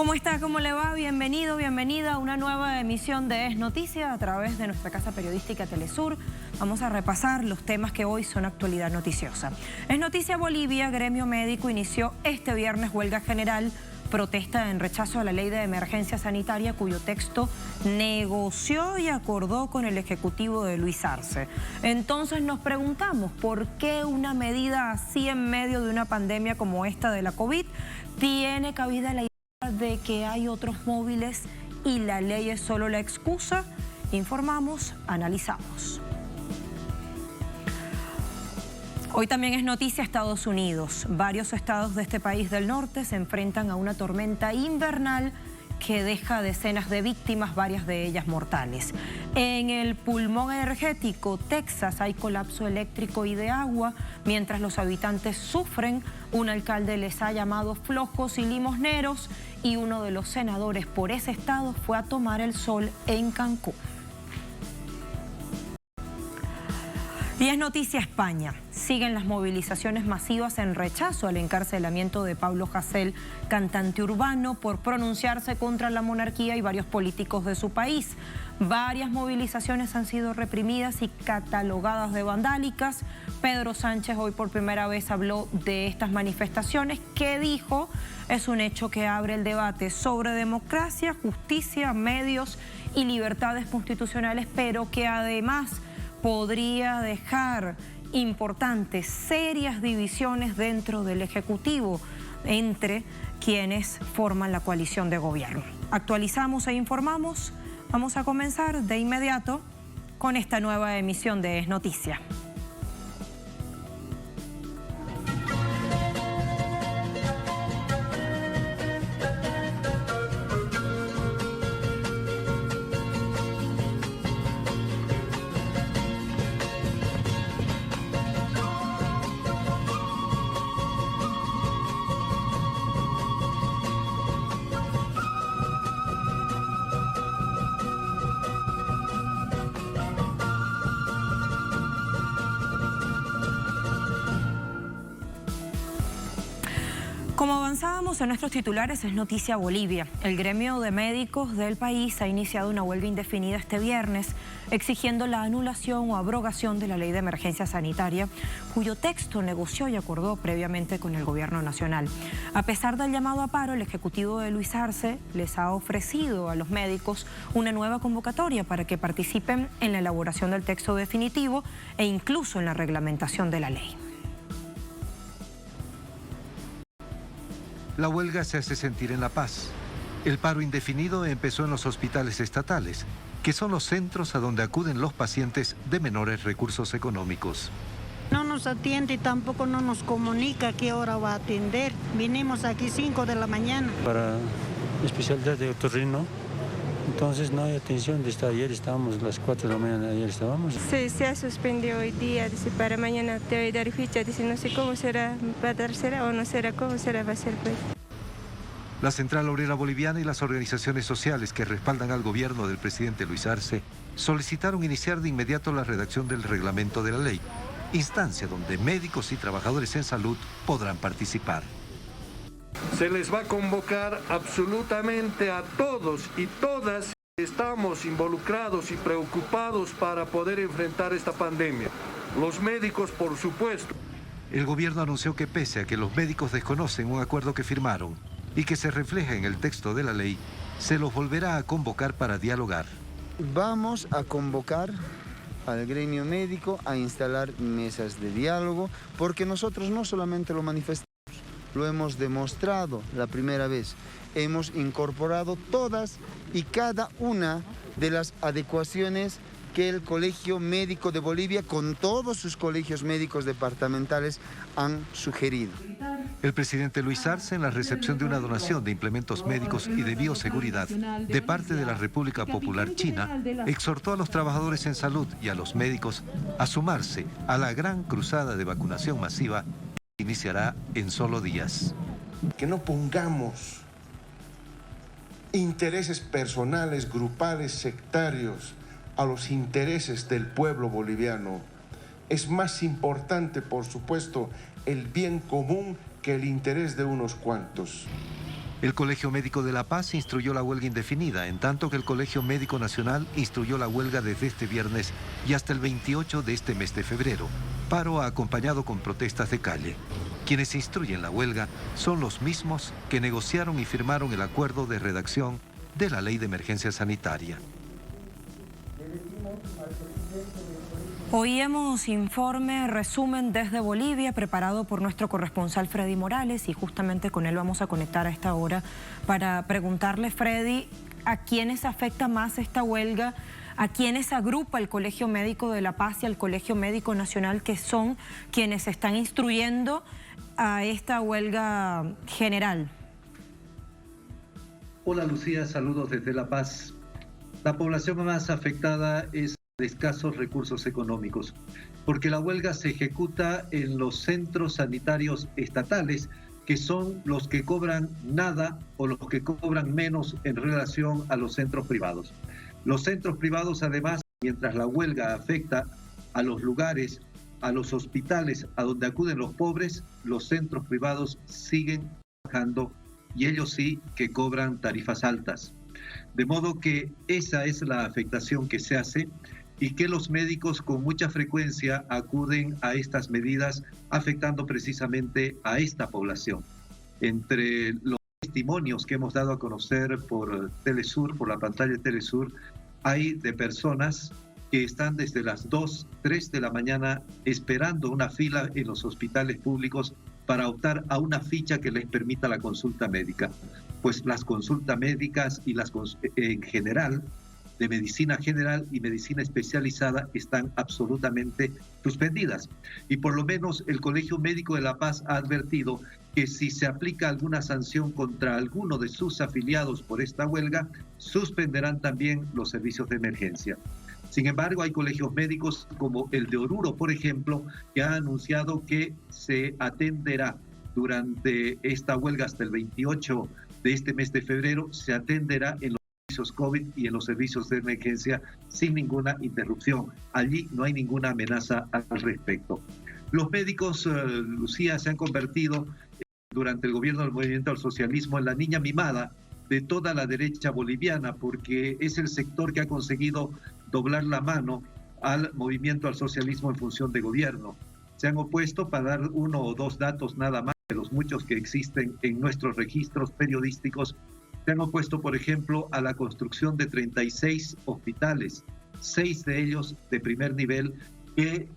¿Cómo está? ¿Cómo le va? Bienvenido, bienvenida a una nueva emisión de Es Noticia a través de nuestra casa periodística Telesur. Vamos a repasar los temas que hoy son actualidad noticiosa. Es Noticia Bolivia, gremio médico inició este viernes huelga general, protesta en rechazo a la ley de emergencia sanitaria cuyo texto negoció y acordó con el ejecutivo de Luis Arce. Entonces nos preguntamos por qué una medida así en medio de una pandemia como esta de la COVID tiene cabida la idea de que hay otros móviles y la ley es solo la excusa. Informamos, analizamos. Hoy también es noticia Estados Unidos. Varios estados de este país del norte se enfrentan a una tormenta invernal que deja decenas de víctimas, varias de ellas mortales. En el pulmón energético, Texas, hay colapso eléctrico y de agua. Mientras los habitantes sufren, un alcalde les ha llamado flojos y limosneros y uno de los senadores por ese estado fue a tomar el sol en Cancún. Y es noticia España. Siguen las movilizaciones masivas en rechazo al encarcelamiento de Pablo Hasél, cantante urbano, por pronunciarse contra la monarquía y varios políticos de su país. Varias movilizaciones han sido reprimidas y catalogadas de vandálicas. Pedro Sánchez hoy por primera vez habló de estas manifestaciones, que dijo es un hecho que abre el debate sobre democracia, justicia, medios y libertades constitucionales, pero que además podría dejar importantes, serias divisiones dentro del Ejecutivo entre quienes forman la coalición de gobierno. Actualizamos e informamos. Vamos a comenzar de inmediato con esta nueva emisión de Es Noticia. Como avanzábamos en nuestros titulares, es noticia Bolivia. El gremio de médicos del país ha iniciado una huelga indefinida este viernes, exigiendo la anulación o abrogación de la ley de emergencia sanitaria, cuyo texto negoció y acordó previamente con el gobierno nacional. A pesar del llamado a paro, el ejecutivo de Luis Arce les ha ofrecido a los médicos una nueva convocatoria para que participen en la elaboración del texto definitivo e incluso en la reglamentación de la ley. La huelga se hace sentir en La Paz. El paro indefinido empezó en los hospitales estatales, que son los centros a donde acuden los pacientes de menores recursos económicos. No nos atiende y tampoco no nos comunica qué hora va a atender. Vinimos aquí 5 de la mañana. Para especialidad de otorrino, entonces no hay atención. Desde ayer estábamos, las 4 de la mañana, ayer estábamos. Se ha suspendido hoy día, dice, para mañana te voy a dar ficha, dice, no sé cómo será, va a dar será o no será, cómo será, va a ser pues. La Central Obrera Boliviana y las organizaciones sociales que respaldan al gobierno del presidente Luis Arce solicitaron iniciar de inmediato la redacción del reglamento de la ley, instancia donde médicos y trabajadores en salud podrán participar. Se les va a convocar absolutamente a todos y todas. Estamos involucrados y preocupados para poder enfrentar esta pandemia. Los médicos, por supuesto. El gobierno anunció que pese a que los médicos desconocen un acuerdo que firmaron y que se refleja en el texto de la ley, se los volverá a convocar para dialogar. Vamos a convocar al gremio médico a instalar mesas de diálogo, porque nosotros no solamente lo manifestamos, lo hemos demostrado la primera vez. Hemos incorporado todas y cada una de las adecuaciones que el Colegio Médico de Bolivia, con todos sus colegios médicos departamentales, han sugerido. El presidente Luis Arce, en la recepción de una donación de implementos médicos y de bioseguridad de parte de la República Popular China, exhortó a los trabajadores en salud y a los médicos a sumarse a la gran cruzada de vacunación masiva que iniciará en solo días. Que no pongamos intereses personales, grupales, sectarios a los intereses del pueblo boliviano. Es más importante, por supuesto, el bien común que el interés de unos cuantos. El Colegio Médico de La Paz instruyó la huelga indefinida, en tanto que el Colegio Médico Nacional instruyó la huelga desde este viernes y hasta el 28 de este mes de febrero. Paro acompañado con protestas de calle. Quienes instruyen la huelga son los mismos que negociaron y firmaron el acuerdo de redacción de la Ley de Emergencia Sanitaria. Oíamos informe, resumen desde Bolivia, preparado por nuestro corresponsal Freddy Morales, y justamente con él vamos a conectar a esta hora para preguntarle, Freddy, ¿a quiénes afecta más esta huelga? ¿A quiénes agrupa el Colegio Médico de La Paz y el Colegio Médico Nacional, que son quienes están instruyendo a esta huelga general? Hola Lucía, saludos desde La Paz. La población más afectada es de escasos recursos económicos, porque la huelga se ejecuta en los centros sanitarios estatales, que son los que cobran nada o los que cobran menos en relación a los centros privados. Los centros privados, además, mientras la huelga afecta a los lugares, a los hospitales a donde acuden los pobres, los centros privados siguen trabajando y ellos sí que cobran tarifas altas. De modo que esa es la afectación que se hace y que los médicos con mucha frecuencia acuden a estas medidas afectando precisamente a esta población. Entre los testimonios que hemos dado a conocer por Telesur, por la pantalla de Telesur, hay de personas que están desde las 2, 3 de la mañana esperando una fila en los hospitales públicos para optar a una ficha que les permita la consulta médica. Pues las consultas médicas y en general, de medicina general y medicina especializada, están absolutamente suspendidas. Y por lo menos el Colegio Médico de La Paz ha advertido que si se aplica alguna sanción contra alguno de sus afiliados por esta huelga, suspenderán también los servicios de emergencia. Sin embargo, hay colegios médicos como el de Oruro, por ejemplo, que ha anunciado que se atenderá durante esta huelga hasta el 28 de este mes de febrero, se atenderá en los servicios COVID y en los servicios de emergencia sin ninguna interrupción. Allí no hay ninguna amenaza al respecto. Los médicos, Lucía, se han convertido durante el gobierno del Movimiento al Socialismo en la niña mimada de toda la derecha boliviana, porque es el sector que ha conseguido doblar la mano al movimiento al socialismo en función de gobierno. Se han opuesto, para dar 1 o 2 datos nada más de los muchos que existen en nuestros registros periodísticos, se han opuesto, por ejemplo, a la construcción de 36 hospitales, 6 de ellos de primer nivel, que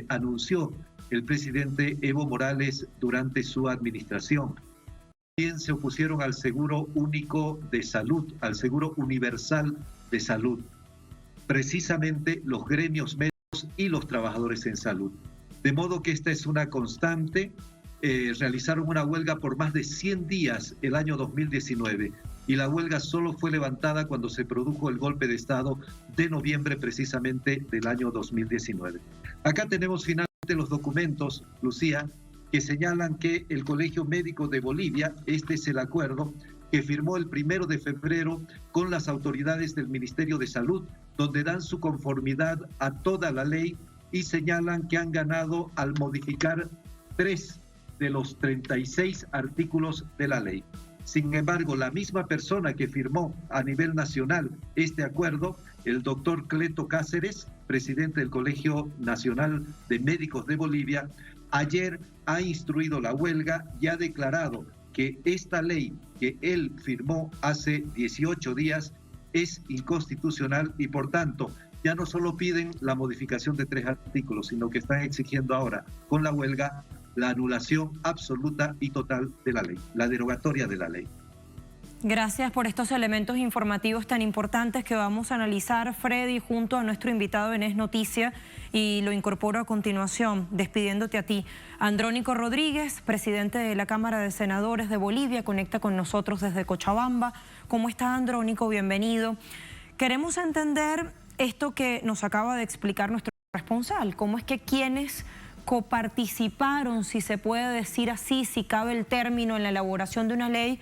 anunció el presidente Evo Morales durante su administración. También se opusieron al seguro único de salud, al seguro universal de salud, precisamente los gremios médicos y los trabajadores en salud. De modo que esta es una constante. Realizaron una huelga por más de 100 días el año 2019 y la huelga solo fue levantada cuando se produjo el golpe de Estado de noviembre precisamente del año 2019. Acá tenemos finalmente los documentos, Lucía, que señalan que el Colegio Médico de Bolivia, este es el acuerdo que firmó el 1 de febrero con las autoridades del Ministerio de Salud, donde dan su conformidad a toda la ley y señalan que han ganado al modificar 3 de los 36 artículos de la ley. Sin embargo, la misma persona que firmó a nivel nacional este acuerdo, el doctor Cleto Cáceres, presidente del Colegio Nacional de Médicos de Bolivia, ayer ha instruido la huelga y ha declarado que esta ley que él firmó hace 18 días es inconstitucional y por tanto ya no solo piden la modificación de 3 artículos, sino que están exigiendo ahora con la huelga la anulación absoluta y total de la ley, la derogatoria de la ley. Gracias por estos elementos informativos tan importantes que vamos a analizar, Freddy, junto a nuestro invitado en Es Noticia, y lo incorporo a continuación, despidiéndote a ti. Andrónico Rodríguez, presidente de la Cámara de Senadores de Bolivia, conecta con nosotros desde Cochabamba. ¿Cómo está, Andrónico? Bienvenido. Queremos entender esto que nos acaba de explicar nuestro corresponsal, cómo es que quienes coparticiparon, si se puede decir así, si cabe el término, en la elaboración de una ley,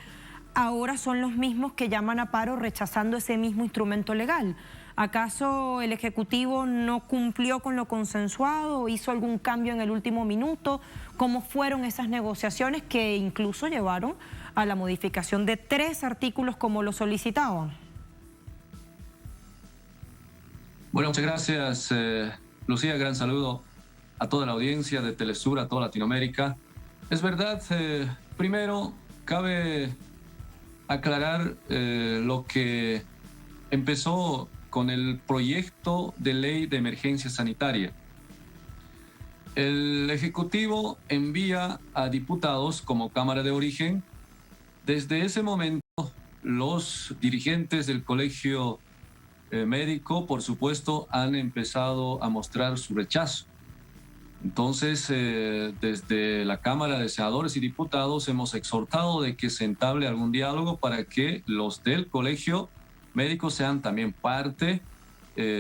ahora son los mismos que llaman a paro rechazando ese mismo instrumento legal. ¿Acaso el Ejecutivo no cumplió con lo consensuado? ¿Hizo algún cambio en el último minuto? ¿Cómo fueron esas negociaciones que incluso llevaron a la modificación de 3 artículos como lo solicitaban? Bueno, muchas gracias, Lucía. Gran saludo a toda la audiencia de Telesur, a toda Latinoamérica. Es verdad, primero cabe aclarar lo que empezó con el proyecto de ley de emergencia sanitaria. El Ejecutivo envía a diputados como Cámara de Origen. Desde ese momento, los dirigentes del Colegio Médico, por supuesto, han empezado a mostrar su rechazo. Entonces, desde la Cámara de Senadores y Diputados hemos exhortado de que se entable algún diálogo para que los del Colegio Médico sean también parte.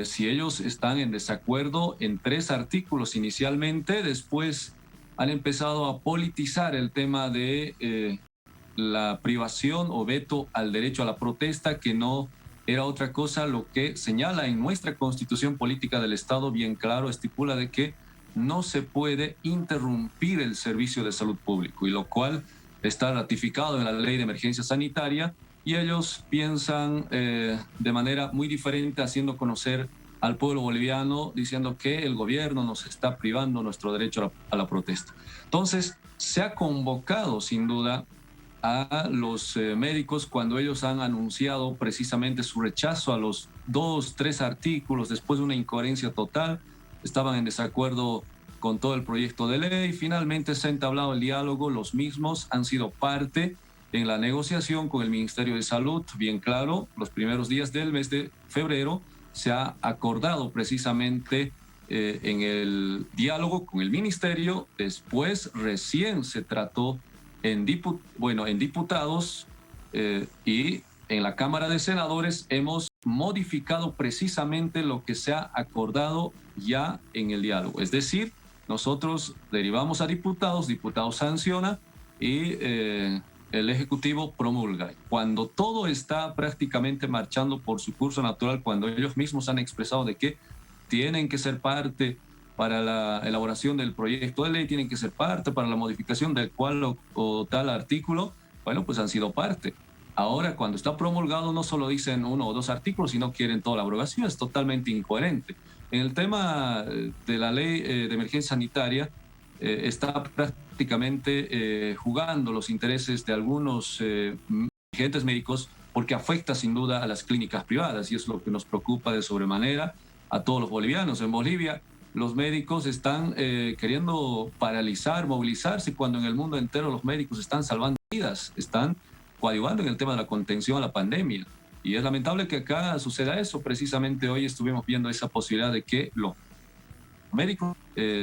Si ellos están en desacuerdo en 3 artículos inicialmente, después han empezado a politizar el tema de la privación o veto al derecho a la protesta, que no era otra cosa. Lo que señala en nuestra Constitución Política del Estado, bien claro, estipula de que no se puede interrumpir el servicio de salud público, y lo cual está ratificado en la Ley de Emergencia Sanitaria, y ellos piensan de manera muy diferente, haciendo conocer al pueblo boliviano, diciendo que el gobierno nos está privando nuestro derecho a la protesta. Entonces, se ha convocado sin duda a los médicos cuando ellos han anunciado precisamente su rechazo a los 2, 3 artículos, después de una incoherencia total. Estaban en desacuerdo con todo el proyecto de ley. Finalmente se ha entablado el diálogo. Los mismos han sido parte en la negociación con el Ministerio de Salud. Bien claro, los primeros días del mes de febrero se ha acordado precisamente en el diálogo con el Ministerio. Después recién se trató en diputados y en la Cámara de Senadores hemos modificado precisamente lo que se ha acordado ya en el diálogo. Es decir, nosotros derivamos a diputados sanciona y el Ejecutivo promulga. Cuando todo está prácticamente marchando por su curso natural, cuando ellos mismos han expresado de que tienen que ser parte para la elaboración del proyecto de ley, tienen que ser parte para la modificación del cual o tal artículo, bueno, pues han sido parte. Ahora, cuando está promulgado, no solo dicen 1 o 2 artículos, sino quieren toda la abrogación. Es totalmente incoherente. En el tema de la ley de emergencia sanitaria, está prácticamente jugando los intereses de algunos dirigentes médicos, porque afecta sin duda a las clínicas privadas, y es lo que nos preocupa de sobremanera a todos los bolivianos. En Bolivia, los médicos están queriendo paralizar, movilizarse, cuando en el mundo entero los médicos están salvando vidas, están coadyuvando en el tema de la contención a la pandemia. Y es lamentable que acá suceda eso. Precisamente hoy estuvimos viendo esa posibilidad de que los médicos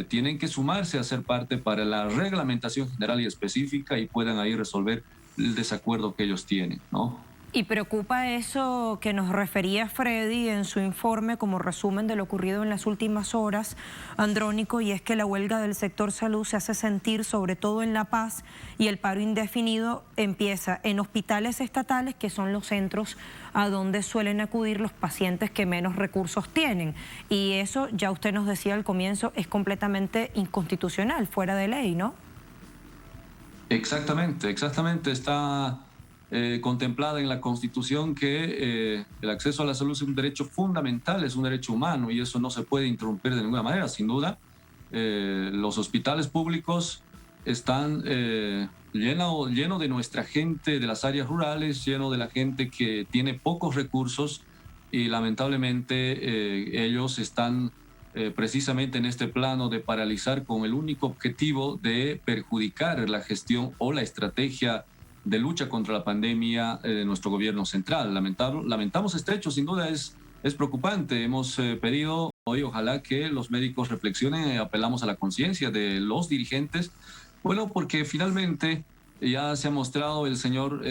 tienen que sumarse a ser parte para la reglamentación general y específica y puedan ahí resolver el desacuerdo que ellos tienen, ¿no? Y preocupa eso que nos refería Freddy en su informe como resumen de lo ocurrido en las últimas horas, Andrónico, y es que la huelga del sector salud se hace sentir sobre todo en La Paz, y el paro indefinido empieza en hospitales estatales, que son los centros a donde suelen acudir los pacientes que menos recursos tienen. Y eso, ya usted nos decía al comienzo, es completamente inconstitucional, fuera de ley, ¿no? Exactamente. Está contemplada en la Constitución que el acceso a la salud es un derecho fundamental, es un derecho humano, y eso no se puede interrumpir de ninguna manera. Sin duda, los hospitales públicos están llenos de nuestra gente de las áreas rurales, lleno de la gente que tiene pocos recursos, y lamentablemente ellos están precisamente en este plano de paralizar con el único objetivo de perjudicar la gestión o la estrategia de lucha contra la pandemia de nuestro gobierno central. Lamentamos este hecho, sin duda es preocupante. Hemos pedido hoy, ojalá que los médicos reflexionen, apelamos a la conciencia de los dirigentes, bueno, porque finalmente ya se ha mostrado el señor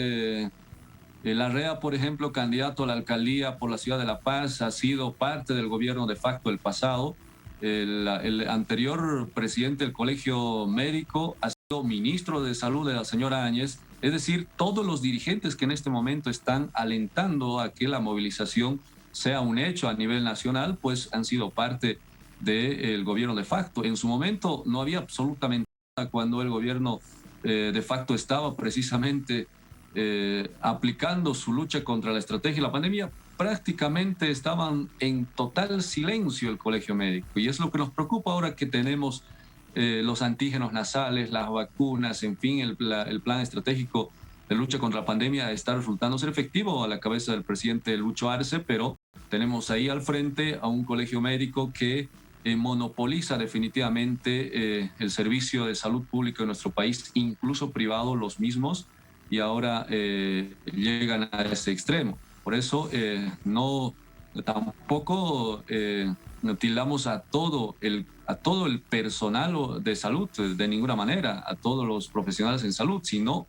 Larrea, por ejemplo, candidato a la alcaldía por la ciudad de La Paz, ha sido parte del gobierno de facto el pasado. El anterior presidente del Colegio Médico ha sido ministro de Salud de la señora Áñez. Es decir, todos los dirigentes que en este momento están alentando a que la movilización sea un hecho a nivel nacional, pues han sido parte del gobierno de facto. En su momento no había absolutamente nada cuando el gobierno de facto estaba precisamente aplicando su lucha contra la estrategia de la pandemia. Prácticamente estaban en total silencio el colegio médico, y es lo que nos preocupa ahora que tenemos los antígenos nasales, las vacunas, en fin, el plan estratégico de lucha contra la pandemia está resultando ser efectivo a la cabeza del presidente Lucho Arce, pero tenemos ahí al frente a un colegio médico que monopoliza definitivamente el servicio de salud pública en nuestro país, incluso privado los mismos, y ahora llegan a ese extremo. Por eso tampoco tildamos a todo el personal de salud de ninguna manera, a todos los profesionales en salud, sino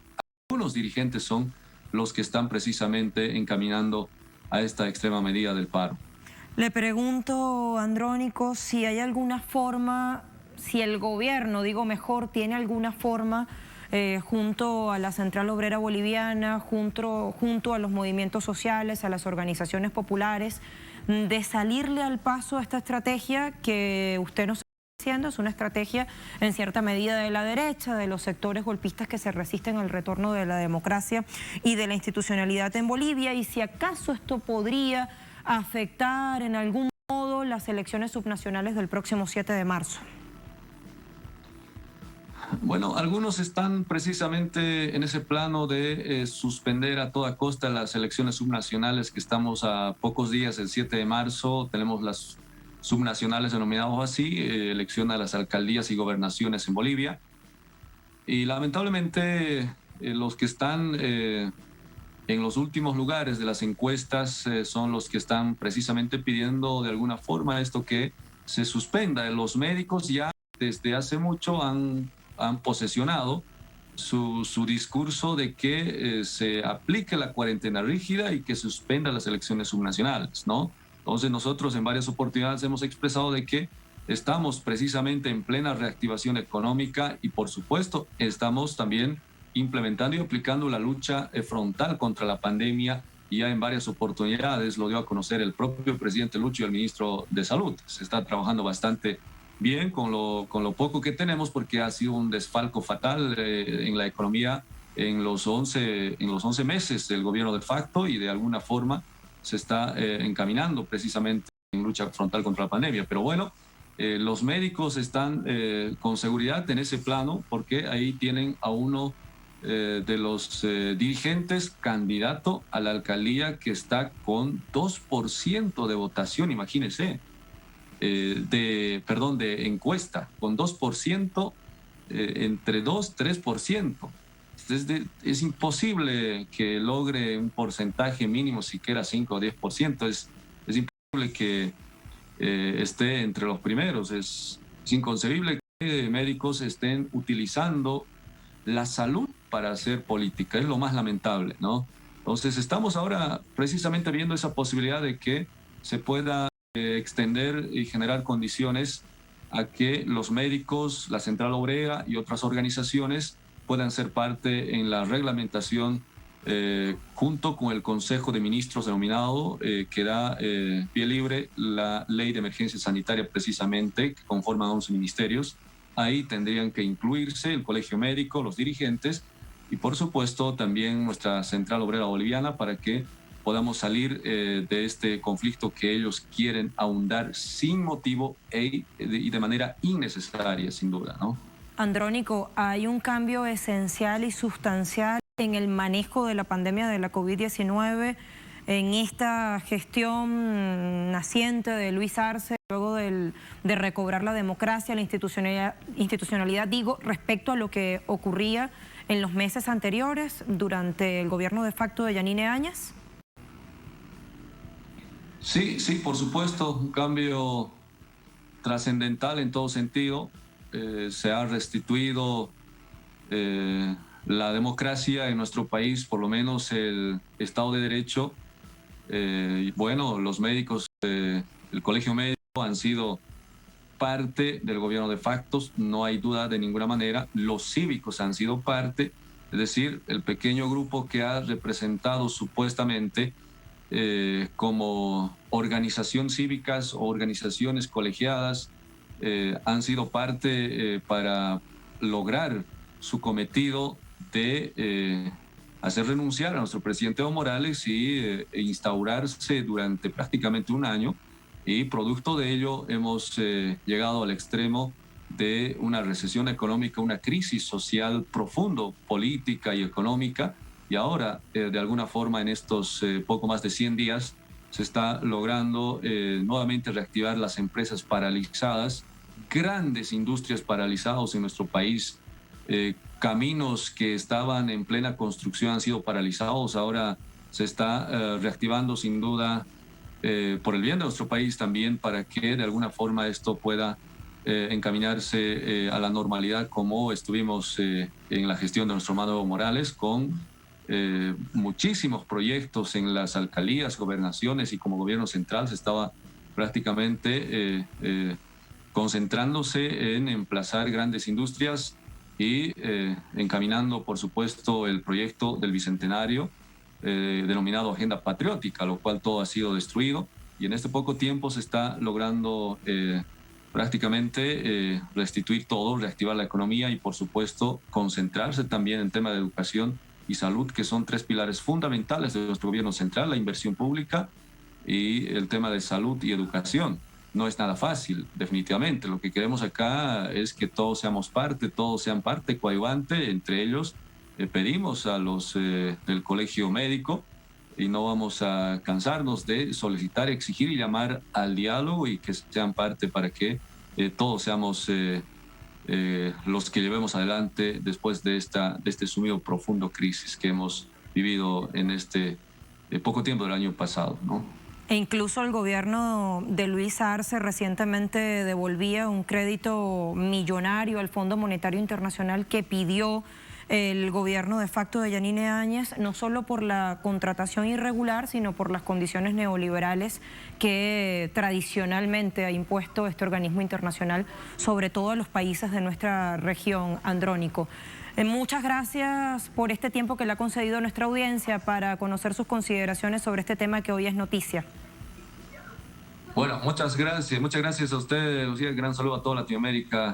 algunos dirigentes son los que están precisamente encaminando a esta extrema medida del paro. Le pregunto, Andrónico, si hay alguna forma, si el gobierno, digo mejor, tiene alguna forma junto a la Central Obrera Boliviana, junto a los movimientos sociales, a las organizaciones populares, de salirle al paso a esta estrategia que usted nos está diciendo. Es una estrategia en cierta medida de la derecha, de los sectores golpistas que se resisten al retorno de la democracia y de la institucionalidad en Bolivia, y si acaso esto podría afectar en algún modo las elecciones subnacionales del próximo 7 de marzo. Bueno, algunos están precisamente en ese plano de suspender a toda costa las elecciones subnacionales, que estamos a pocos días, el 7 de marzo, tenemos las subnacionales denominadas así, elección a las alcaldías y gobernaciones en Bolivia. Y lamentablemente los que están en los últimos lugares de las encuestas son los que están precisamente pidiendo de alguna forma esto, que se suspenda. Los médicos ya desde hace mucho han posesionado su discurso de que se aplique la cuarentena rígida y que suspenda las elecciones subnacionales, ¿no? Entonces nosotros en varias oportunidades hemos expresado de que estamos precisamente en plena reactivación económica y por supuesto estamos también implementando y aplicando la lucha frontal contra la pandemia, y ya en varias oportunidades lo dio a conocer el propio presidente Lucho y el ministro de Salud. Se está trabajando bastante bien con lo poco que tenemos, porque ha sido un desfalco fatal en la economía en los 11 meses del gobierno de facto, y de alguna forma se está encaminando precisamente en lucha frontal contra la pandemia. Pero bueno, los médicos están con seguridad en ese plano, porque ahí tienen a uno de los dirigentes candidato a la alcaldía que está con 2% de votación, imagínense. De encuesta, con 2%, entre 2-3%. Es imposible que logre un porcentaje mínimo, siquiera 5 o 10%. Es imposible que esté entre los primeros. Es inconcebible que médicos estén utilizando la salud para hacer política. Es lo más lamentable, ¿no? Entonces estamos ahora precisamente viendo esa posibilidad de que se pueda extender y generar condiciones a que los médicos, la Central Obrera y otras organizaciones puedan ser parte en la reglamentación junto con el Consejo de Ministros denominado que da pie libre la Ley de Emergencia Sanitaria, precisamente, que conforman 11 ministerios. Ahí tendrían que incluirse el Colegio Médico, los dirigentes y por supuesto también nuestra Central Obrera Boliviana, para que podamos salir de este conflicto que ellos quieren ahondar sin motivo y de manera innecesaria, sin duda, ¿no? Andrónico, hay un cambio esencial y sustancial en el manejo de la pandemia de la COVID-19, en esta gestión naciente de Luis Arce, luego de recobrar la democracia, la institucionalidad, digo, respecto a lo que ocurría en los meses anteriores durante el gobierno de facto de Yanine Áñez. Sí, por supuesto, un cambio trascendental en todo sentido. Se ha restituido la democracia en nuestro país, por lo menos el Estado de Derecho. Bueno, los médicos, el Colegio Médico han sido parte del gobierno de facto, no hay duda de ninguna manera. Los cívicos han sido parte, es decir, el pequeño grupo que ha representado supuestamente como organización cívicas o organizaciones colegiadas han sido parte para lograr su cometido de hacer renunciar a nuestro presidente Evo Morales e instaurarse durante prácticamente un año, y producto de ello hemos llegado al extremo de una recesión económica, una crisis social profundo, política y económica, y ahora de alguna forma en estos poco más de 100 días se está logrando nuevamente reactivar las empresas paralizadas, grandes industrias paralizadas en nuestro país, caminos que estaban en plena construcción han sido paralizados, ahora se está reactivando sin duda por el bien de nuestro país también, para que de alguna forma esto pueda encaminarse a la normalidad como estuvimos en la gestión de nuestro hermano Evo Morales, con muchísimos proyectos en las alcaldías, gobernaciones, y como gobierno central se estaba prácticamente concentrándose en emplazar grandes industrias y encaminando, por supuesto, el proyecto del Bicentenario denominado Agenda Patriótica, lo cual todo ha sido destruido, y en este poco tiempo se está logrando prácticamente restituir todo, reactivar la economía y, por supuesto, concentrarse también en temas de educación y salud, que son 3 pilares fundamentales de nuestro gobierno central: la inversión pública y el tema de salud y educación. No es nada fácil, definitivamente. Lo que queremos acá es que todos seamos parte, todos sean parte coadyuvante. Entre ellos pedimos a los del Colegio Médico, y no vamos a cansarnos de solicitar, exigir y llamar al diálogo, y que sean parte para que todos seamos los que llevemos adelante después de este sumido profundo crisis que hemos vivido en este poco tiempo del año pasado, ¿no? E incluso el gobierno de Luis Arce recientemente devolvía un crédito millonario al Fondo Monetario Internacional que pidió el gobierno de facto de Yanine Áñez, no solo por la contratación irregular, sino por las condiciones neoliberales que tradicionalmente ha impuesto este organismo internacional, sobre todo a los países de nuestra región, Andrónico. Muchas gracias por este tiempo que le ha concedido a nuestra audiencia para conocer sus consideraciones sobre este tema que hoy es noticia. Bueno, muchas gracias a ustedes, Lucía. Gran saludo a toda Latinoamérica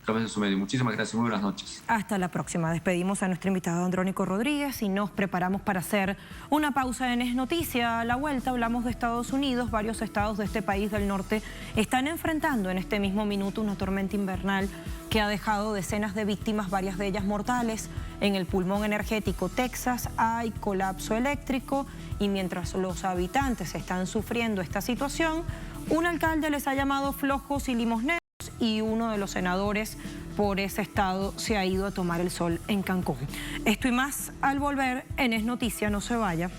a través de su medio. Muchísimas gracias, muy buenas noches. Hasta la próxima. Despedimos a nuestro invitado Andrónico Rodríguez y nos preparamos para hacer una pausa en Es Noticia. A la vuelta hablamos de Estados Unidos. Varios estados de este país del norte están enfrentando en este mismo minuto una tormenta invernal que ha dejado decenas de víctimas, varias de ellas mortales. En el pulmón energético Texas hay colapso eléctrico, y mientras los habitantes están sufriendo esta situación, un alcalde les ha llamado flojos y limosneros, y uno de los senadores por ese estado se ha ido a tomar el sol en Cancún. Esto y más al volver en Es Noticia. No se vaya.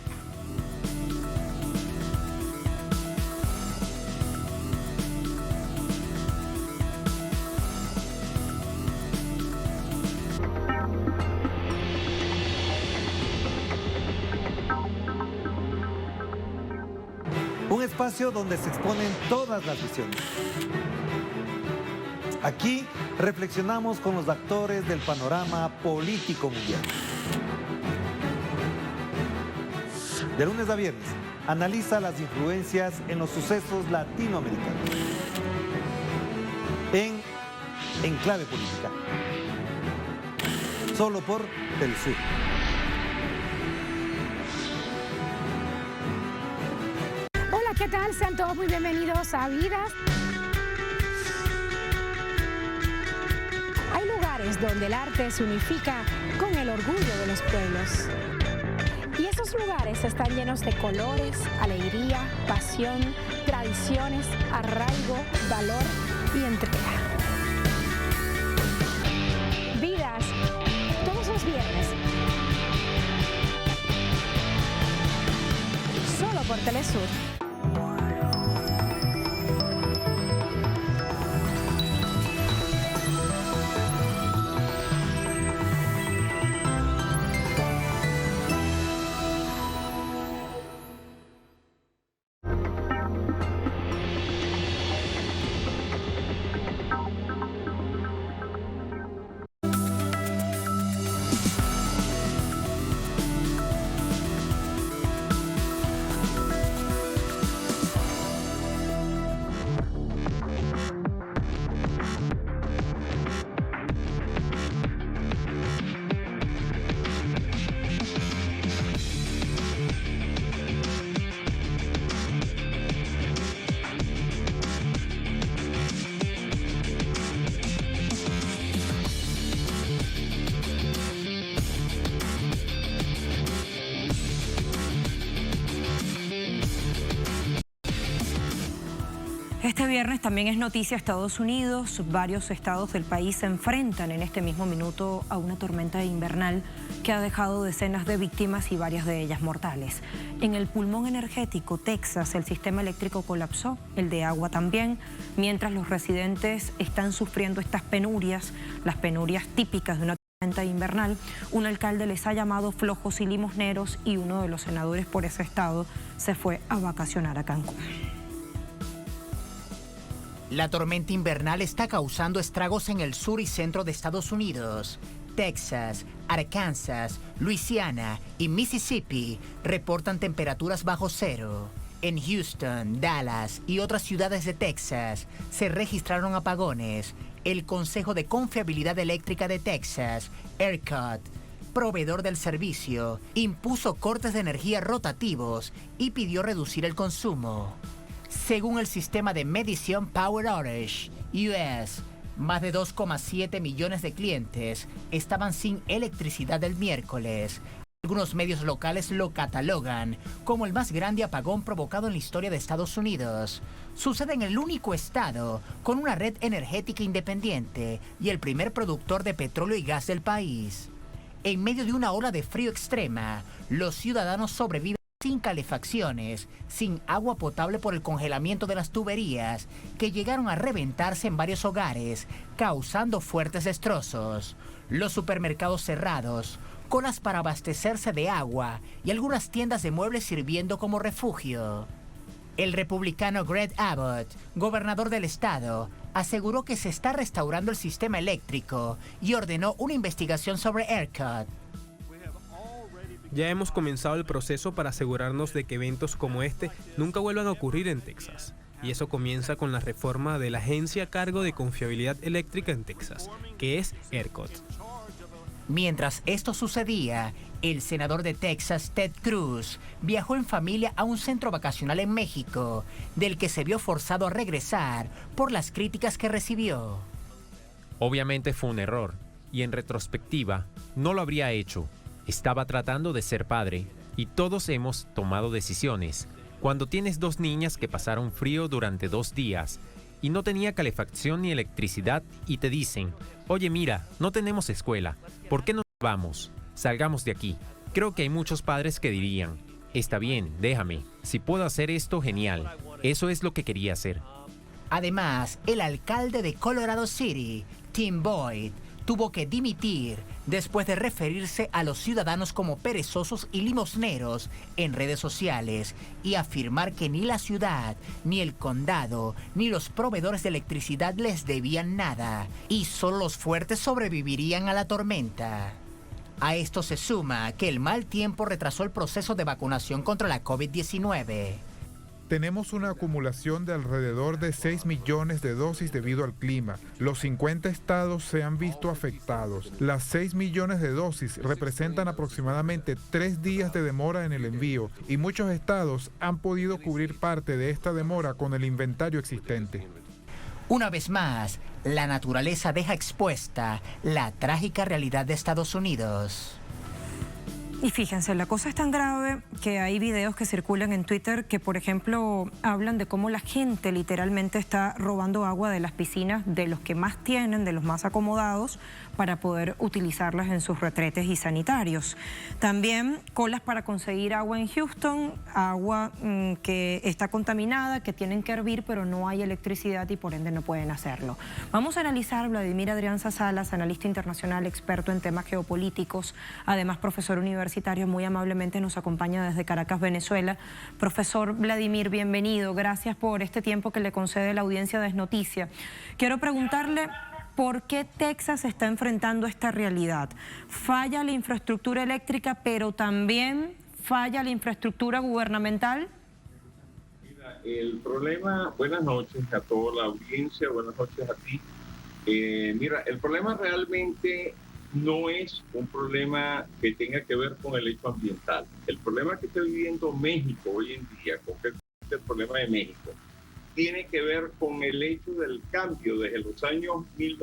Un espacio donde se exponen todas las visiones. Aquí reflexionamos con los actores del panorama político mundial. De lunes a viernes, analiza las influencias en los sucesos latinoamericanos. En Enclave Política. Solo por Telesur. Hola, ¿qué tal? Sean todos muy bienvenidos a Vidas. Hay lugares donde el arte se unifica con el orgullo de los pueblos. Y esos lugares están llenos de colores, alegría, pasión, tradiciones, arraigo, valor y entrega. Vidas, todos los viernes. Solo por Telesur. viernes también es noticia Estados Unidos. Varios estados del país se enfrentan en este mismo minuto a una tormenta invernal que ha dejado decenas de víctimas y varias de ellas mortales. En el pulmón energético Texas, el sistema eléctrico colapsó, el de agua también, mientras los residentes están sufriendo estas penurias, las penurias típicas de una tormenta invernal. Un alcalde les ha llamado flojos y limosneros y uno de los senadores por ese estado se fue a vacacionar a Cancún. La tormenta invernal está causando estragos en el sur y centro de Estados Unidos. Texas, Arkansas, Luisiana y Mississippi reportan temperaturas bajo cero. En Houston, Dallas y otras ciudades de Texas se registraron apagones. El Consejo de Confiabilidad Eléctrica de Texas, ERCOT, proveedor del servicio, impuso cortes de energía rotativos y pidió reducir el consumo. Según el sistema de medición Power Outage US, más de 2,7 millones de clientes estaban sin electricidad el miércoles. Algunos medios locales lo catalogan como el más grande apagón provocado en la historia de Estados Unidos. Sucede en el único estado con una red energética independiente y el primer productor de petróleo y gas del país. En medio de una ola de frío extrema, los ciudadanos sobreviven sin calefacciones, sin agua potable por el congelamiento de las tuberías, que llegaron a reventarse en varios hogares, causando fuertes destrozos. Los supermercados cerrados, colas para abastecerse de agua y algunas tiendas de muebles sirviendo como refugio. El republicano Greg Abbott, gobernador del estado, aseguró que se está restaurando el sistema eléctrico y ordenó una investigación sobre ERCOT. Ya hemos comenzado el proceso para asegurarnos de que eventos como este nunca vuelvan a ocurrir en Texas. Y eso comienza con la reforma de la agencia a cargo de confiabilidad eléctrica en Texas, que es ERCOT. Mientras esto sucedía, el senador de Texas, Ted Cruz, viajó en familia a un centro vacacional en México, del que se vio forzado a regresar por las críticas que recibió. Obviamente fue un error, y en retrospectiva, no lo habría hecho. Estaba tratando de ser padre, y todos hemos tomado decisiones. Cuando tienes 2 niñas que pasaron frío durante 2 días, y no tenía calefacción ni electricidad, y te dicen, oye mira, no tenemos escuela, ¿por qué no vamos? Salgamos de aquí. Creo que hay muchos padres que dirían, está bien, déjame, si puedo hacer esto, genial. Eso es lo que quería hacer. Además, el alcalde de Colorado City, Tim Boyd, tuvo que dimitir después de referirse a los ciudadanos como perezosos y limosneros en redes sociales y afirmar que ni la ciudad, ni el condado, ni los proveedores de electricidad les debían nada y solo los fuertes sobrevivirían a la tormenta. A esto se suma que el mal tiempo retrasó el proceso de vacunación contra la COVID-19. Tenemos una acumulación de alrededor de 6 millones de dosis debido al clima. Los 50 estados se han visto afectados. Las 6 millones de dosis representan aproximadamente 3 días de demora en el envío y muchos estados han podido cubrir parte de esta demora con el inventario existente. Una vez más, la naturaleza deja expuesta la trágica realidad de Estados Unidos. Y fíjense, la cosa es tan grave que hay videos que circulan en Twitter que, por ejemplo, hablan de cómo la gente literalmente está robando agua de las piscinas de los que más tienen, de los más acomodados, para poder utilizarlas en sus retretes y sanitarios. También colas para conseguir agua en Houston, agua que está contaminada, que tienen que hervir, pero no hay electricidad y por ende no pueden hacerlo. Vamos a analizar Vladimir Adrianza Salas, analista internacional, experto en temas geopolíticos, además profesor universitario, muy amablemente nos acompaña desde Caracas, Venezuela. Profesor Vladimir, bienvenido. Gracias por este tiempo que le concede la audiencia de Es Noticia. Quiero preguntarle, ¿por qué Texas está enfrentando esta realidad? Falla la infraestructura eléctrica, pero también falla la infraestructura gubernamental. Mira, el problema, buenas noches a toda la audiencia, buenas noches a ti. Mira, el problema realmente no es un problema que tenga que ver con el hecho ambiental. El problema que está viviendo México hoy en día, concretamente el problema de México, tiene que ver con el hecho del cambio desde los años el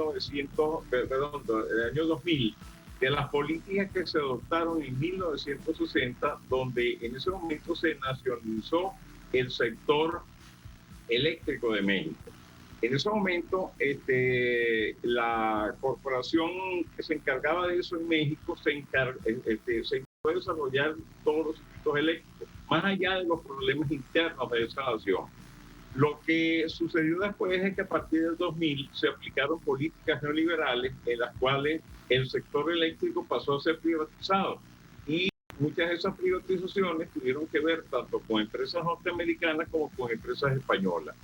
año 2000, de las políticas que se adoptaron en 1960, donde en ese momento se nacionalizó el sector eléctrico de México. En ese momento, la corporación que se encargaba de eso en México se encargó de desarrollar todos los circuitos eléctricos, más allá de los problemas internos de esa nación. Lo que sucedió después es que a partir del 2000 se aplicaron políticas neoliberales en las cuales el sector eléctrico pasó a ser privatizado. Y muchas de esas privatizaciones tuvieron que ver tanto con empresas norteamericanas como con empresas españolas.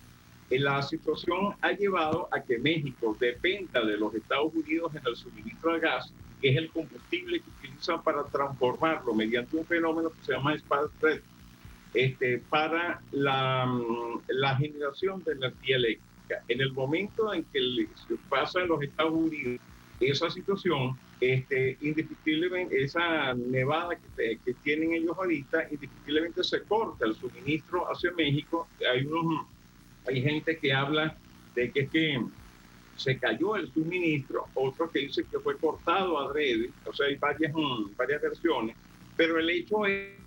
La situación ha llevado a que México dependa de los Estados Unidos en el suministro de gas, que es el combustible que utilizan para transformarlo mediante un fenómeno que se llama spark spread, para la generación de energía eléctrica. En el momento en que pasa en los Estados Unidos esa situación, indiscutiblemente esa nevada que tienen ellos ahorita, indiscutiblemente se corta el suministro hacia México. Hay gente que habla de que se cayó el suministro, otros que dicen que fue cortado adrede, o sea, hay varias versiones, pero el hecho es que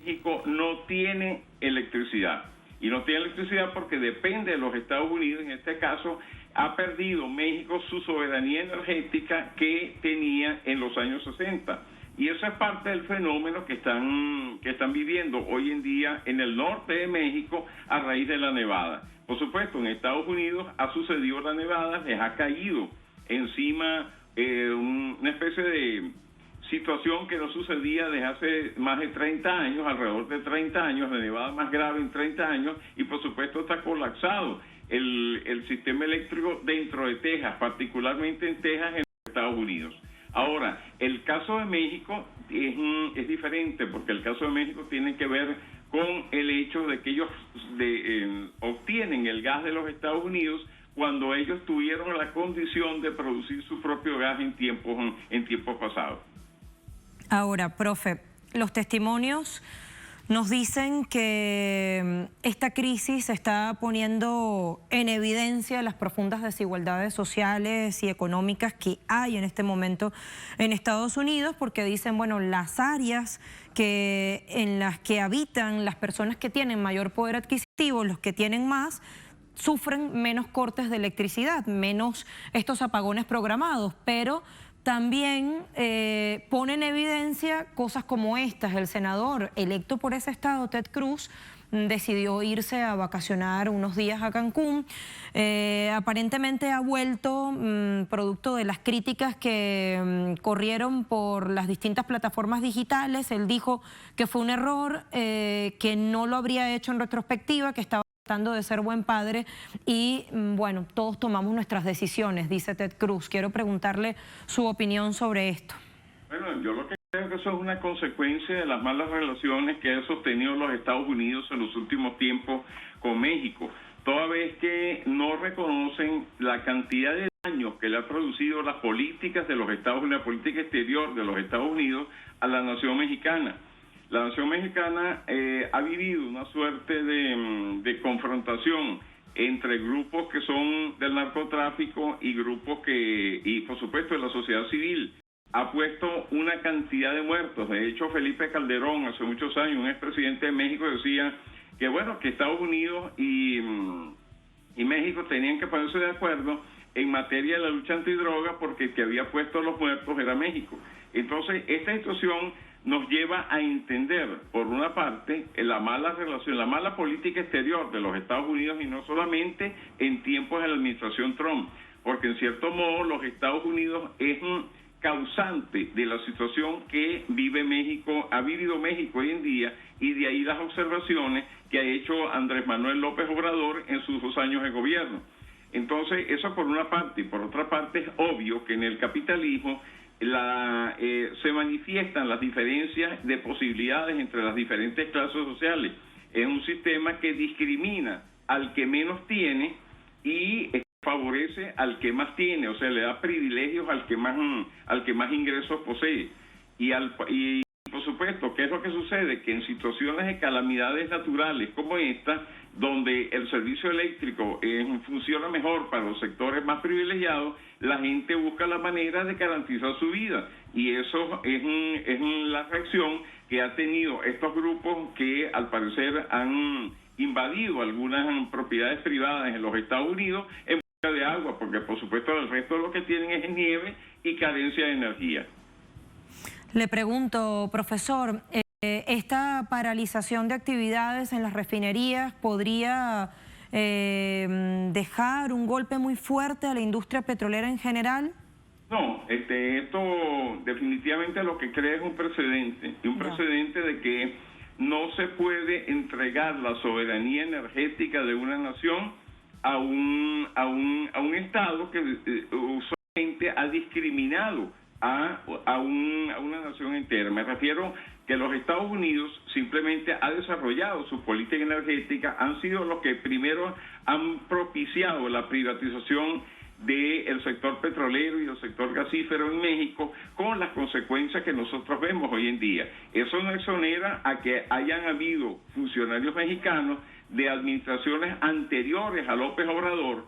México no tiene electricidad, y no tiene electricidad porque depende de los Estados Unidos. En este caso, ha perdido México su soberanía energética que tenía en los años 60. Y eso es parte del fenómeno que están viviendo hoy en día en el norte de México a raíz de la nevada. Por supuesto, en Estados Unidos ha sucedido la nevada, les ha caído encima una especie de situación que no sucedía desde hace más de 30 años, alrededor de 30 años, la nevada más grave en 30 años, y por supuesto está colapsado el sistema eléctrico dentro de Texas, particularmente en Texas, en los Estados Unidos. Ahora, el caso de México es diferente, porque el caso de México tiene que ver con el hecho de que ellos obtienen el gas de los Estados Unidos cuando ellos tuvieron la condición de producir su propio gas en tiempos pasados. Ahora, profe, los testimonios nos dicen que esta crisis está poniendo en evidencia las profundas desigualdades sociales y económicas que hay en este momento en Estados Unidos, porque dicen, bueno, las áreas en las que habitan las personas que tienen mayor poder adquisitivo, los que tienen más, sufren menos cortes de electricidad, menos estos apagones programados, pero también pone en evidencia cosas como estas. El senador electo por ese estado, Ted Cruz, decidió irse a vacacionar unos días a Cancún. Aparentemente ha vuelto, producto de las críticas que corrieron por las distintas plataformas digitales. Él dijo que fue un error, que no lo habría hecho en retrospectiva, que estaba tratando de ser buen padre y, bueno, todos tomamos nuestras decisiones, dice Ted Cruz. Quiero preguntarle su opinión sobre esto. Bueno, yo lo que creo que eso es una consecuencia de las malas relaciones que han sostenido los Estados Unidos en los últimos tiempos con México, toda vez que no reconocen la cantidad de daños que le ha producido las políticas de los Estados Unidos, la política exterior de los Estados Unidos a la nación mexicana. La nación mexicana ha vivido una suerte de confrontación entre grupos que son del narcotráfico y grupos y por supuesto de la sociedad civil. Ha puesto una cantidad de muertos. De hecho, Felipe Calderón, hace muchos años, un expresidente de México, decía que bueno, que Estados Unidos y México tenían que ponerse de acuerdo en materia de la lucha antidroga, porque el que había puesto los muertos era México. Entonces, esta situación nos lleva a entender, por una parte, la mala relación, la mala política exterior de los Estados Unidos, y no solamente en tiempos de la administración Trump, porque en cierto modo los Estados Unidos es un causante de la situación que vive México, ha vivido México hoy en día, y de ahí las observaciones que ha hecho Andrés Manuel López Obrador en sus 2 años de gobierno. Entonces, eso por una parte, y por otra parte es obvio que en el capitalismo se manifiestan las diferencias de posibilidades entre las diferentes clases sociales. Es un sistema que discrimina al que menos tiene y favorece al que más tiene, o sea, le da privilegios al que más ingresos posee. Y por supuesto, ¿qué es lo que sucede? Que en situaciones de calamidades naturales como esta, donde el servicio eléctrico funciona mejor para los sectores más privilegiados, la gente busca la manera de garantizar su vida. Y eso es la reacción que han tenido estos grupos que al parecer han invadido algunas propiedades privadas en los Estados Unidos en busca de agua, porque por supuesto el resto lo que tienen es nieve y carencia de energía. Le pregunto, profesor, ¿esta paralización de actividades en las refinerías podría dejar un golpe muy fuerte a la industria petrolera en general? No, esto definitivamente lo que crea es un precedente, y un precedente de que no se puede entregar la soberanía energética de una nación a un Estado que usualmente ha discriminado a una nación entera. Me refiero que los Estados Unidos simplemente ha desarrollado su política energética, han sido los que primero han propiciado la privatización del sector petrolero y el sector gasífero en México, con las consecuencias que nosotros vemos hoy en día. Eso no exonera a que hayan habido funcionarios mexicanos de administraciones anteriores a López Obrador,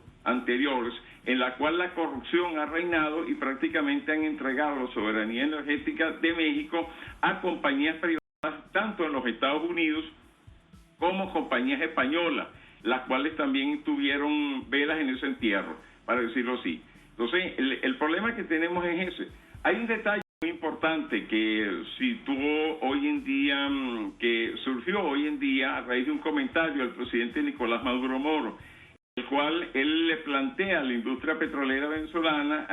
en la cual la corrupción ha reinado y prácticamente han entregado la soberanía energética de México a compañías privadas, tanto en los Estados Unidos como compañías españolas, las cuales también tuvieron velas en ese entierro, para decirlo así. Entonces, el problema que tenemos es ese. Hay un detalle muy importante que situó hoy en día, que surgió hoy en día a raíz de un comentario del presidente Nicolás Maduro Moro, el cual él le plantea a la industria petrolera venezolana,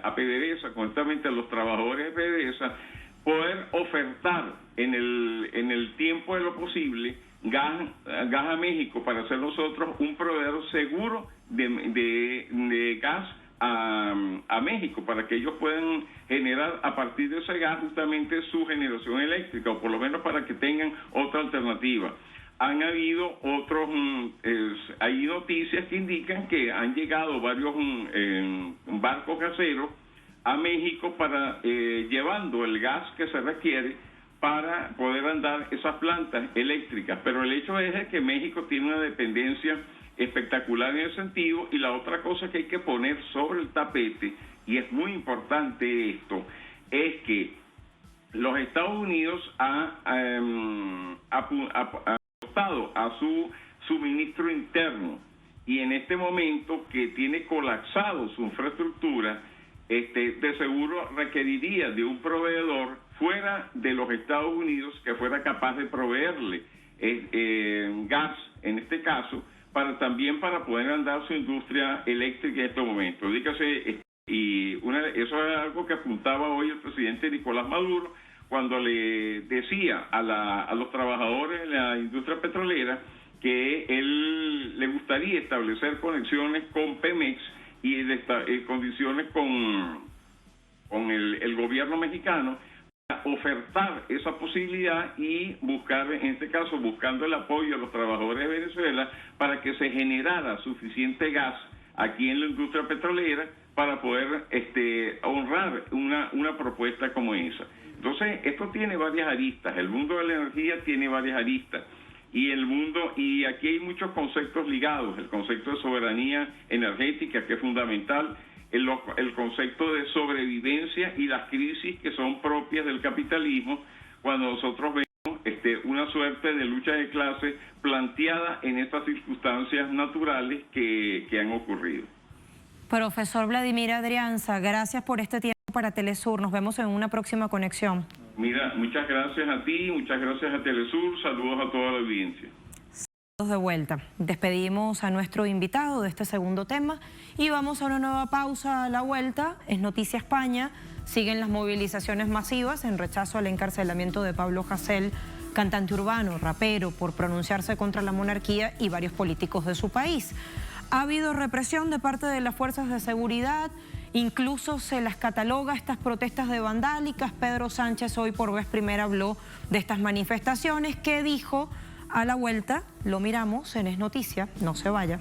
a PDVSA, concretamente a los trabajadores de PDVSA, poder ofertar en el tiempo de lo posible gas a México para ser nosotros un proveedor seguro de gas a México, para que ellos puedan generar a partir de ese gas justamente su generación eléctrica, o por lo menos para que tengan otra alternativa. Han habido hay noticias que indican que han llegado varios barcos gaseros a México para llevando el gas que se requiere para poder andar esas plantas eléctricas, pero el hecho es que México tiene una dependencia espectacular en ese sentido. Y la otra cosa que hay que poner sobre el tapete, y es muy importante esto, es que los Estados Unidos ha apostado a su suministro interno, y en este momento que tiene colapsado su infraestructura, de seguro requeriría de un proveedor fuera de los Estados Unidos que fuera capaz de proveerle gas, en este caso, para poder andar su industria eléctrica en este momento. Dígase, eso es algo que apuntaba hoy el presidente Nicolás Maduro cuando le decía a los trabajadores de la industria petrolera que él le gustaría establecer conexiones con Pemex y condiciones con el gobierno mexicano, para ofertar esa posibilidad y buscar, en este caso, buscando el apoyo a los trabajadores de Venezuela para que se generara suficiente gas aquí en la industria petrolera para poder honrar una propuesta como esa. Entonces, esto tiene varias aristas. El mundo de la energía tiene varias aristas. Y aquí hay muchos conceptos ligados: el concepto de soberanía energética, que es fundamental, el concepto de sobrevivencia y las crisis que son propias del capitalismo, cuando nosotros vemos una suerte de lucha de clases planteada en estas circunstancias naturales que han ocurrido. Profesor Vladimir Adrianza, gracias por este tiempo para Telesur. Nos vemos en una próxima conexión. Mira, muchas gracias a ti, muchas gracias a Telesur, saludos a toda la audiencia. Saludos de vuelta. Despedimos a nuestro invitado de este segundo tema y vamos a una nueva pausa a la vuelta. Es Noticia España. Siguen las movilizaciones masivas en rechazo al encarcelamiento de Pablo Hasél, cantante urbano, rapero, por pronunciarse contra la monarquía, y varios políticos de su país. Ha habido represión de parte de las fuerzas de seguridad. Incluso se las cataloga estas protestas de vandálicas. Pedro Sánchez hoy por vez primera habló de estas manifestaciones. ¿Qué dijo? A la vuelta lo miramos en Es Noticia. No se vaya.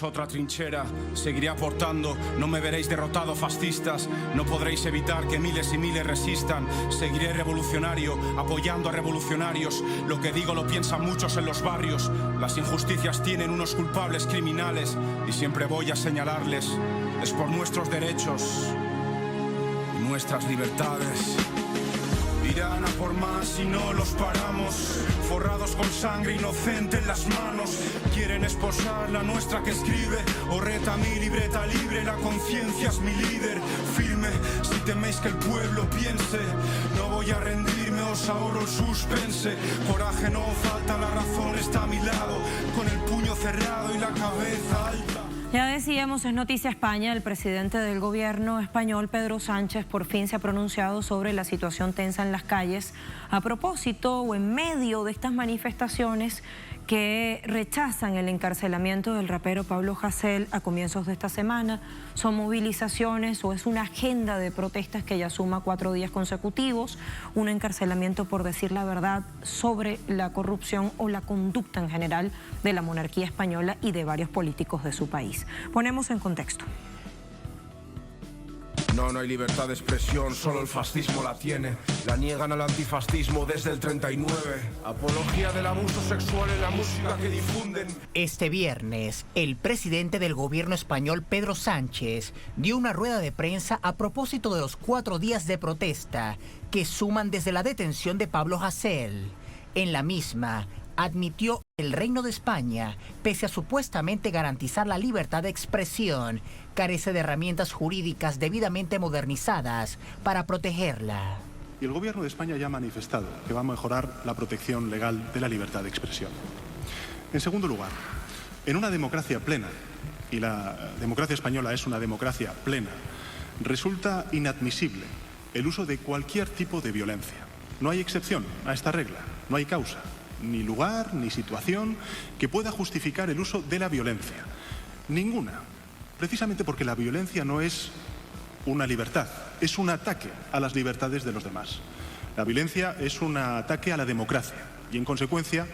es otra trinchera. Seguiré aportando, no me veréis derrotado, fascistas. No podréis evitar que miles y miles resistan. Seguiré revolucionario, apoyando a revolucionarios. Lo que digo lo piensan muchos en los barrios. Las injusticias tienen unos culpables criminales y siempre voy a señalarles. Es por nuestros derechos y nuestras libertades. Irán a por más y no los paramos, forrados con sangre inocente en las manos. Quieren esposar la nuestra que escribe, o reta mi libreta libre, la conciencia es mi líder. Firme, si teméis que el pueblo piense, no voy a rendirme, os ahorro el suspense. Coraje no falta, la razón está a mi lado, con el puño cerrado y la cabeza alta. Ya decíamos, es noticia España. El presidente del gobierno español, Pedro Sánchez, por fin se ha pronunciado sobre la situación tensa en las calles a propósito o en medio de estas manifestaciones que rechazan el encarcelamiento del rapero Pablo Hasél a comienzos de esta semana. Son movilizaciones o es una agenda de protestas que ya suma 4 días consecutivos, un encarcelamiento por decir la verdad sobre la corrupción o la conducta en general de la monarquía española y de varios políticos de su país. Ponemos en contexto. No hay libertad de expresión, solo el fascismo la tiene. La niegan al antifascismo desde el 39. Apología del abuso sexual en la música que difunden. Este viernes, el presidente del gobierno español, Pedro Sánchez, dio una rueda de prensa a propósito de los 4 días de protesta que suman desde la detención de Pablo Hasél. En la misma, admitió que el Reino de España, pese a supuestamente garantizar la libertad de expresión, carece de herramientas jurídicas debidamente modernizadas para protegerla. Y el Gobierno de España ya ha manifestado que va a mejorar la protección legal de la libertad de expresión. En segundo lugar, en una democracia plena, y la democracia española es una democracia plena, resulta inadmisible el uso de cualquier tipo de violencia. No hay excepción a esta regla, no hay causa, ni lugar, ni situación que pueda justificar el uso de la violencia. Ninguna. Precisamente porque la violencia no es una libertad, es un ataque a las libertades de los demás. La violencia es un ataque a la democracia y, en consecuencia,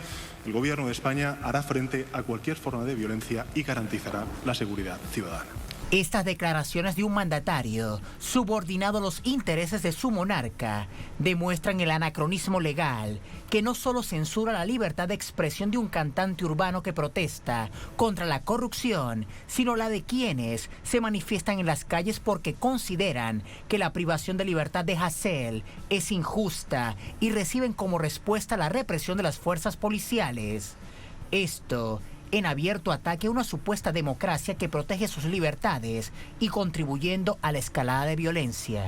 el Gobierno de España hará frente a cualquier forma de violencia y garantizará la seguridad ciudadana. Estas declaraciones de un mandatario subordinado a los intereses de su monarca demuestran el anacronismo legal que no solo censura la libertad de expresión de un cantante urbano que protesta contra la corrupción, sino la de quienes se manifiestan en las calles porque consideran que la privación de libertad de Hasél es injusta y reciben como respuesta la represión de las fuerzas policiales. Esto en abierto ataque a una supuesta democracia que protege sus libertades y contribuyendo a la escalada de violencia.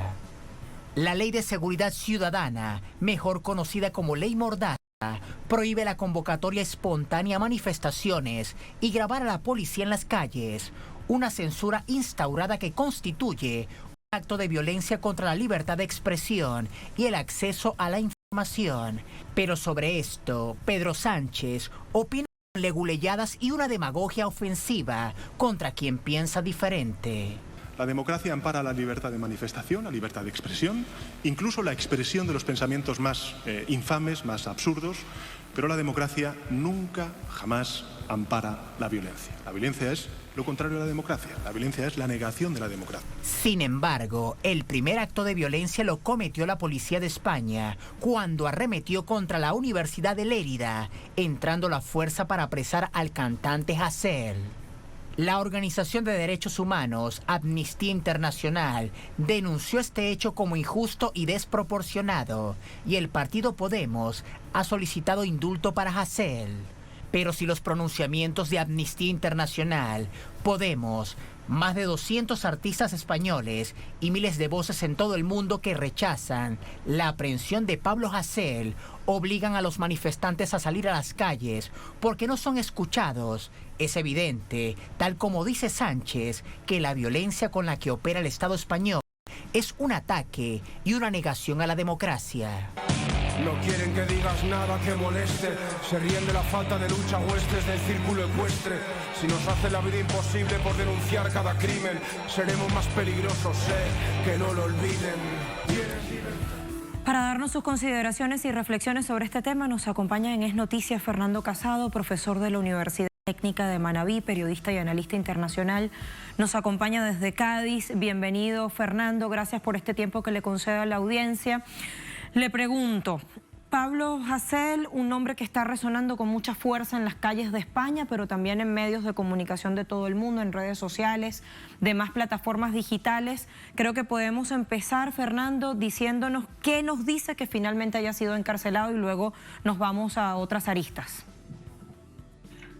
La Ley de Seguridad Ciudadana, mejor conocida como Ley Mordaza, prohíbe la convocatoria espontánea a manifestaciones y grabar a la policía en las calles, una censura instaurada que constituye un acto de violencia contra la libertad de expresión y el acceso a la información. Pero sobre esto, Pedro Sánchez opina leguleyadas y una demagogia ofensiva contra quien piensa diferente. La democracia ampara la libertad de manifestación, la libertad de expresión, incluso la expresión de los pensamientos más infames, más absurdos, pero la democracia nunca, jamás ampara la violencia. La violencia es lo contrario a la democracia. La violencia es la negación de la democracia. Sin embargo, el primer acto de violencia lo cometió la policía de España cuando arremetió contra la Universidad de Lérida, entrando la fuerza para apresar al cantante Hasél. La Organización de Derechos Humanos, Amnistía Internacional, denunció este hecho como injusto y desproporcionado, y el partido Podemos ha solicitado indulto para Hasél. Pero si los pronunciamientos de Amnistía Internacional, Podemos, más de 200 artistas españoles y miles de voces en todo el mundo que rechazan la aprehensión de Pablo Hasél obligan a los manifestantes a salir a las calles porque no son escuchados, es evidente, tal como dice Sánchez, que la violencia con la que opera el Estado español es un ataque y una negación a la democracia. No quieren que digas nada que moleste, se ríen de la falta de lucha huestes del círculo ecuestre. Si nos hace la vida imposible por denunciar cada crimen, seremos más peligrosos, que no lo olviden. Para darnos sus consideraciones y reflexiones sobre este tema nos acompaña en Es Noticias Fernando Casado, profesor de la Universidad técnica de Manabí, periodista y analista internacional, nos acompaña desde Cádiz. Bienvenido, Fernando, gracias por este tiempo que le concede a la audiencia. Le pregunto, Pablo Hasél, un nombre que está resonando con mucha fuerza en las calles de España, pero también en medios de comunicación de todo el mundo, en redes sociales, demás plataformas digitales. Creo que podemos empezar, Fernando, diciéndonos qué nos dice que finalmente haya sido encarcelado y luego nos vamos a otras aristas.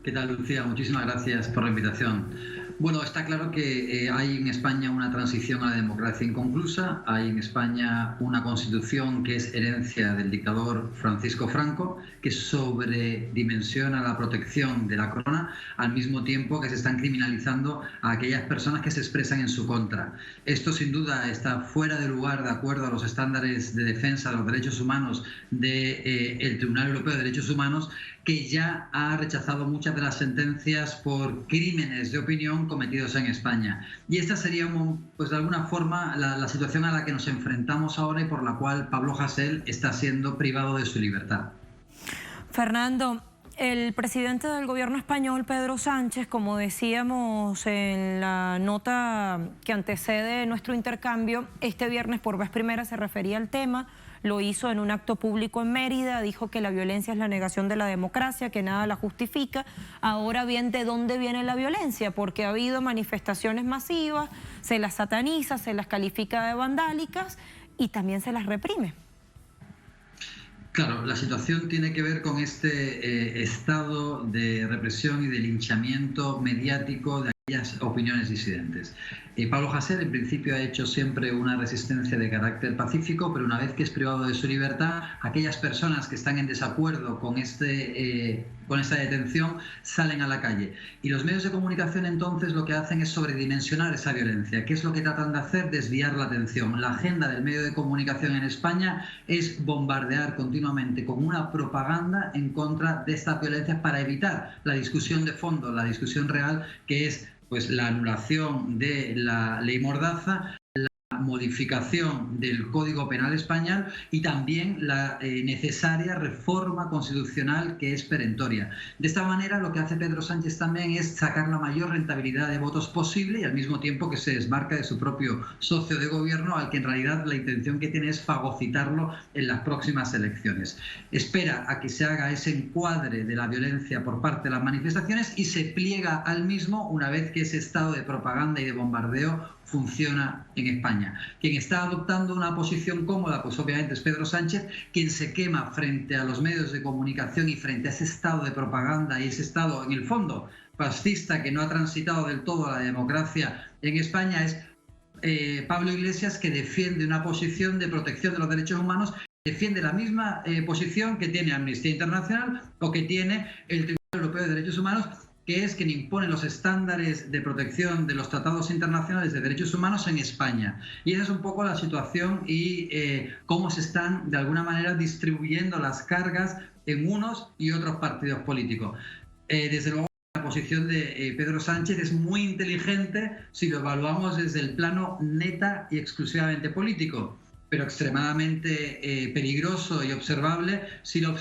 ¿Qué tal, Lucía? Muchísimas gracias por la invitación. Bueno, está claro que hay en España una transición a la democracia inconclusa. Hay en España una constitución que es herencia del dictador Francisco Franco, que sobredimensiona la protección de la corona, al mismo tiempo que se están criminalizando a aquellas personas que se expresan en su contra. Esto sin duda está fuera de lugar de acuerdo a los estándares de defensa de los derechos humanos del Tribunal Europeo de Derechos Humanos, que ya ha rechazado muchas de las sentencias por crímenes de opinión cometidos en España. Y esta sería, pues de alguna forma, la situación a la que nos enfrentamos ahora y por la cual Pablo Hasél está siendo privado de su libertad. Fernando, el presidente del gobierno español, Pedro Sánchez, como decíamos en la nota que antecede nuestro intercambio, este viernes por vez primera se refería al tema. Lo hizo en un acto público en Mérida, dijo que la violencia es la negación de la democracia, que nada la justifica. Ahora bien, ¿de dónde viene la violencia? Porque ha habido manifestaciones masivas, se las sataniza, se las califica de vandálicas y también se las reprime. Claro, la situación tiene que ver con este estado de represión y de linchamiento mediático de aquellas opiniones disidentes. Pablo Hasél en principio ha hecho siempre una resistencia de carácter pacífico, pero una vez que es privado de su libertad, aquellas personas que están en desacuerdo con esta detención salen a la calle. Y los medios de comunicación entonces lo que hacen es sobredimensionar esa violencia. ¿Qué es lo que tratan de hacer? Desviar la atención. La agenda del medio de comunicación en España es bombardear continuamente con una propaganda en contra de estas violencias para evitar la discusión de fondo, la discusión real, que es pues la anulación de la ley Mordaza, la modificación del Código Penal español y también la necesaria reforma constitucional que es perentoria. De esta manera lo que hace Pedro Sánchez también es sacar la mayor rentabilidad de votos posible y al mismo tiempo que se desmarca de su propio socio de gobierno, al que en realidad la intención que tiene es fagocitarlo en las próximas elecciones. Espera a que se haga ese encuadre de la violencia por parte de las manifestaciones y se pliega al mismo una vez que ese estado de propaganda y de bombardeo funciona en España. Quien está adoptando una posición cómoda, pues obviamente es Pedro Sánchez, quien se quema frente a los medios de comunicación y frente a ese estado de propaganda y ese estado, en el fondo, fascista que no ha transitado del todo a la democracia en España, es Pablo Iglesias, que defiende una posición de protección de los derechos humanos, defiende la misma posición que tiene Amnistía Internacional o que tiene el Tribunal Europeo de Derechos Humanos, que es quien impone los estándares de protección de los tratados internacionales de derechos humanos en España. Y esa es un poco la situación y cómo se están, de alguna manera, distribuyendo las cargas en unos y otros partidos políticos. Desde luego, la posición de Pedro Sánchez es muy inteligente si lo evaluamos desde el plano neta y exclusivamente político, pero extremadamente peligroso y observable si lo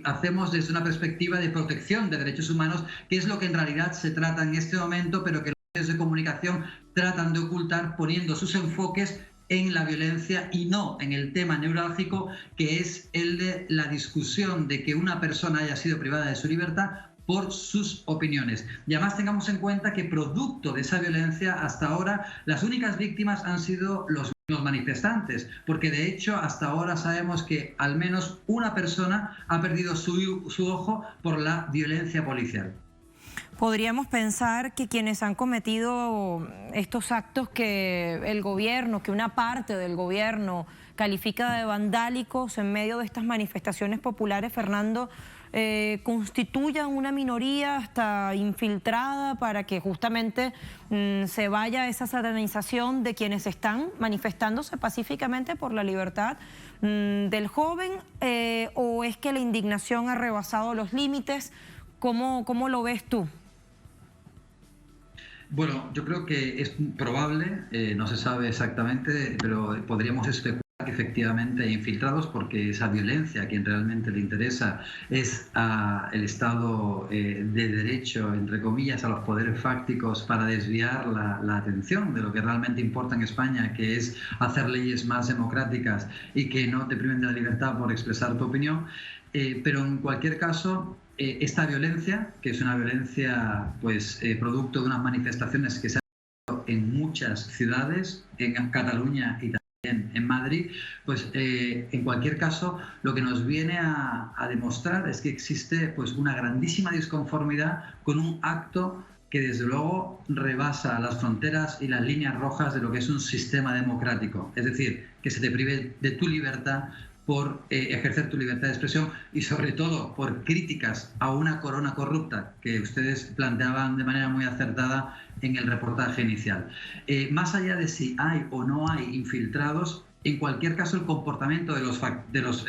hacemos desde una perspectiva de protección de derechos humanos, que es lo que en realidad se trata en este momento, pero que los medios de comunicación tratan de ocultar poniendo sus enfoques en la violencia y no en el tema neurálgico, que es el de la discusión de que una persona haya sido privada de su libertad por sus opiniones. Y además tengamos en cuenta que producto de esa violencia hasta ahora las únicas víctimas han sido los manifestantes, porque de hecho hasta ahora sabemos que al menos una persona ha perdido su ojo por la violencia policial. Podríamos pensar que quienes han cometido estos actos que el gobierno, que una parte del gobierno califica de vandálicos en medio de estas manifestaciones populares, Fernando, constituyan una minoría hasta infiltrada para que justamente se vaya esa satanización de quienes están manifestándose pacíficamente por la libertad del joven, o es que la indignación ha rebasado los límites. ¿Cómo lo ves tú? Bueno, yo creo que es probable, no se sabe exactamente, pero podríamos especular que efectivamente hay infiltrados, porque esa violencia a quien realmente le interesa es el Estado de Derecho, entre comillas, a los poderes fácticos, para desviar la atención de lo que realmente importa en España, que es hacer leyes más democráticas y que no te priven de la libertad por expresar tu opinión. Pero en cualquier caso, esta violencia, que es una violencia pues producto de unas manifestaciones que se han hecho en muchas ciudades, en Cataluña y en Madrid, pues en cualquier caso lo que nos viene a demostrar es que existe pues una grandísima disconformidad con un acto que desde luego rebasa las fronteras y las líneas rojas de lo que es un sistema democrático, es decir, que se te prive de tu libertad por ejercer tu libertad de expresión y sobre todo por críticas a una corona corrupta que ustedes planteaban de manera muy acertada en el reportaje inicial. Más allá de si hay o no hay infiltrados, en cualquier caso el comportamiento de los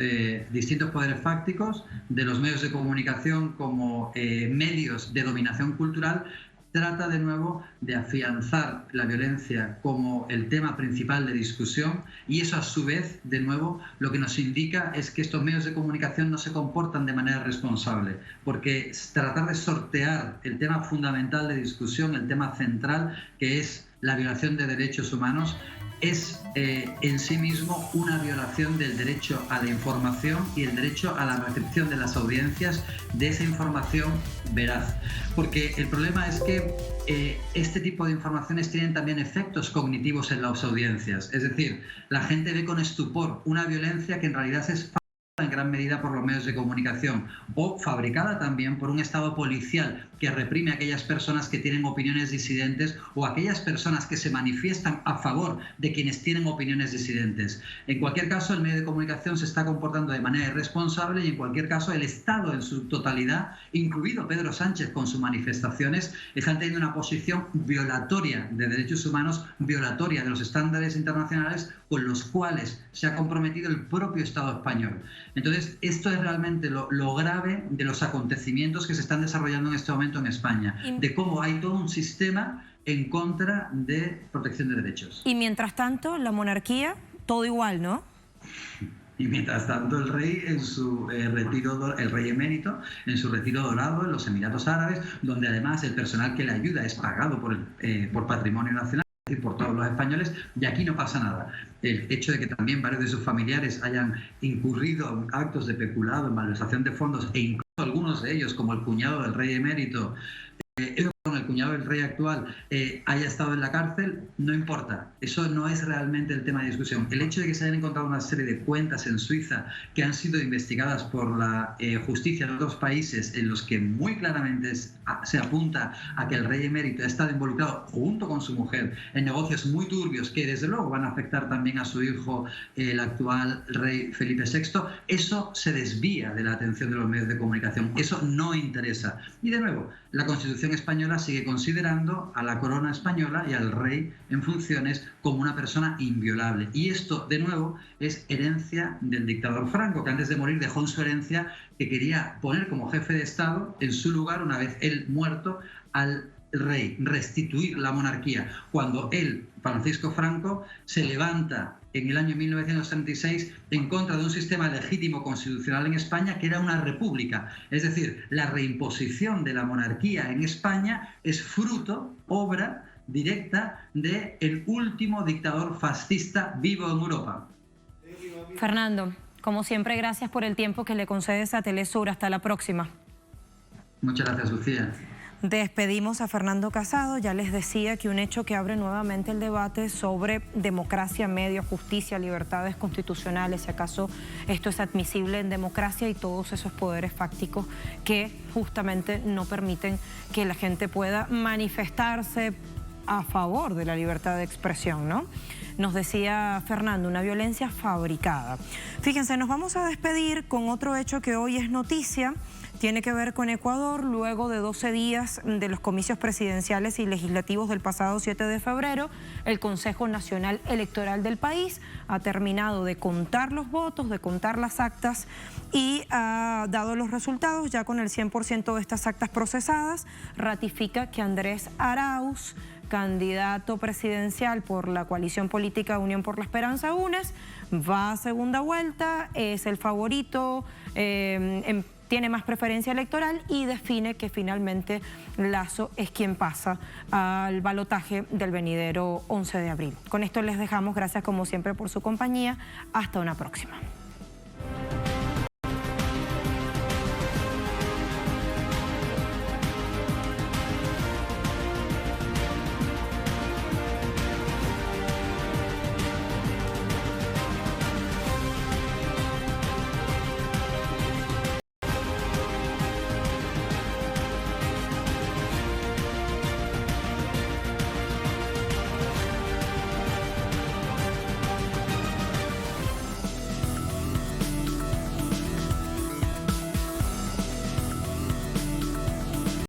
distintos poderes fácticos, de los medios de comunicación como medios de dominación cultural, trata de nuevo de afianzar la violencia como el tema principal de discusión, y eso a su vez, de nuevo, lo que nos indica es que estos medios de comunicación no se comportan de manera responsable, porque tratar de sortear el tema fundamental de discusión, el tema central, que es la violación de derechos humanos, es en sí mismo una violación del derecho a la información y el derecho a la recepción de las audiencias de esa información veraz. Porque el problema es que este tipo de informaciones tienen también efectos cognitivos en las audiencias. Es decir, la gente ve con estupor una violencia que en realidad es en gran medida por los medios de comunicación, o fabricada también por un Estado policial que reprime a aquellas personas que tienen opiniones disidentes o aquellas personas que se manifiestan a favor de quienes tienen opiniones disidentes. En cualquier caso, el medio de comunicación se está comportando de manera irresponsable y en cualquier caso el Estado en su totalidad, incluido Pedro Sánchez con sus manifestaciones, están teniendo una posición violatoria de derechos humanos, violatoria de los estándares internacionales con los cuales se ha comprometido el propio Estado español. Entonces, esto es realmente lo grave de los acontecimientos que se están desarrollando en este momento en España, de cómo hay todo un sistema en contra de protección de derechos. Y mientras tanto, la monarquía, todo igual, ¿no? Y mientras tanto el rey en su retiro, el rey emérito, en su retiro dorado en los Emiratos Árabes, donde además el personal que le ayuda es pagado por Patrimonio Nacional, es decir, por todos los españoles, y aquí no pasa nada. El hecho de que también varios de sus familiares hayan incurrido en actos de peculado, en malversación de fondos, e incluso algunos de ellos, como el cuñado del rey emérito, el cuñado del rey actual, haya estado en la cárcel, no importa. Eso no es realmente el tema de discusión. El hecho de que se hayan encontrado una serie de cuentas en Suiza que han sido investigadas por la justicia de otros países, en los que muy claramente se apunta a que el rey emérito ha estado involucrado junto con su mujer en negocios muy turbios que desde luego van a afectar también a su hijo, el actual rey Felipe VI, eso se desvía de la atención de los medios de comunicación. Eso no interesa. Y de nuevo, la Constitución española sigue considerando a la corona española y al rey en funciones como una persona inviolable. Y esto, de nuevo, es herencia del dictador Franco, que antes de morir dejó en su herencia que quería poner como jefe de Estado, en su lugar, una vez él muerto, al rey, restituir la monarquía. Cuando él, Francisco Franco, se levanta en el año 1936 en contra de un sistema legítimo constitucional en España que era una república. Es decir, la reimposición de la monarquía en España es fruto, obra directa del último dictador fascista vivo en Europa. Fernando, como siempre, gracias por el tiempo que le concedes a Telesur. Hasta la próxima. Muchas gracias, Lucía. Despedimos a Fernando Casado. Ya les decía que un hecho que abre nuevamente el debate sobre democracia, medios, justicia, libertades constitucionales, si acaso esto es admisible en democracia, y todos esos poderes fácticos que justamente no permiten que la gente pueda manifestarse a favor de la libertad de expresión, ¿no? Nos decía Fernando, una violencia fabricada. Fíjense, nos vamos a despedir con otro hecho que hoy es noticia. Tiene que ver con Ecuador. Luego de 12 días de los comicios presidenciales y legislativos del pasado 7 de febrero, el Consejo Nacional Electoral del país ha terminado de contar los votos, de contar las actas y ha dado los resultados. Ya con el 100% de estas actas procesadas, ratifica que Andrés Arauz candidato presidencial por la coalición política Unión por la Esperanza UNES, va a segunda vuelta, es el favorito, tiene más preferencia electoral y define que finalmente Lasso es quien pasa al balotaje del venidero 11 de abril. Con esto les dejamos, gracias como siempre por su compañía, hasta una próxima.